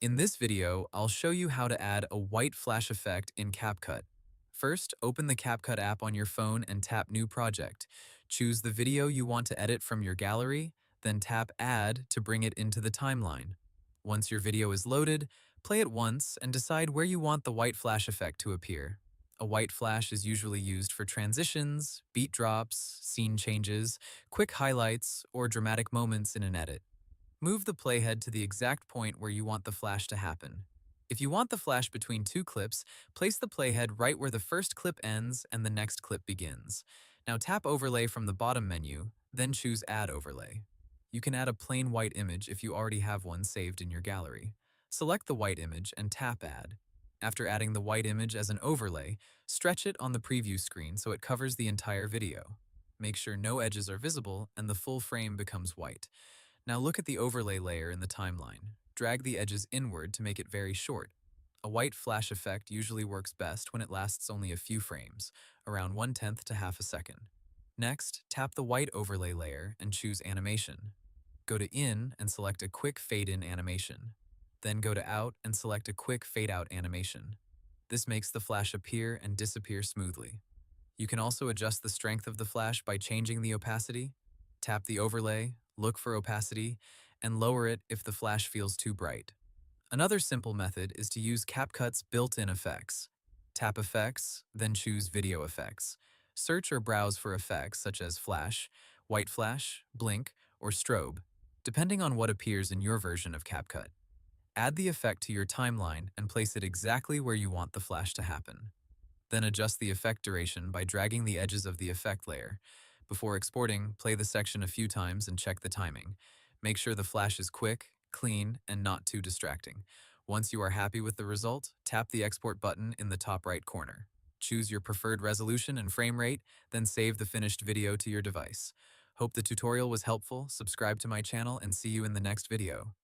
In this video, I'll show you how to add a white flash effect in CapCut. First, open the CapCut app on your phone and tap New Project. Choose the video you want to edit from your gallery, then tap Add to bring it into the timeline. Once your video is loaded, play it once and decide where you want the white flash effect to appear. A white flash is usually used for transitions, beat drops, scene changes, quick highlights, or dramatic moments in an edit. Move the playhead to the exact point where you want the flash to happen. If you want the flash between two clips, place the playhead right where the first clip ends and the next clip begins. Now tap Overlay from the bottom menu, then choose Add Overlay. You can add a plain white image if you already have one saved in your gallery. Select the white image and tap Add. After adding the white image as an overlay, stretch it on the preview screen so it covers the entire video. Make sure no edges are visible and the full frame becomes white. Now look at the overlay layer in the timeline. Drag the edges inward to make it very short. A white flash effect usually works best when it lasts only a few frames, around 1/10 to half a second. Next, tap the white overlay layer and choose Animation. Go to In and select a quick fade-in animation. Then go to Out and select a quick fade-out animation. This makes the flash appear and disappear smoothly. You can also adjust the strength of the flash by changing the opacity. Tap the overlay, look for opacity, and lower it if the flash feels too bright. Another simple method is to use CapCut's built-in effects. Tap Effects, then choose Video Effects. Search or browse for effects such as flash, white flash, blink, or strobe, depending on what appears in your version of CapCut. Add the effect to your timeline and place it exactly where you want the flash to happen. Then adjust the effect duration by dragging the edges of the effect layer. Before exporting, play the section a few times and check the timing. Make sure the flash is quick, clean, and not too distracting. Once you are happy with the result, tap the export button in the top right corner. Choose your preferred resolution and frame rate, then save the finished video to your device. Hope the tutorial was helpful, subscribe to my channel, and see you in the next video.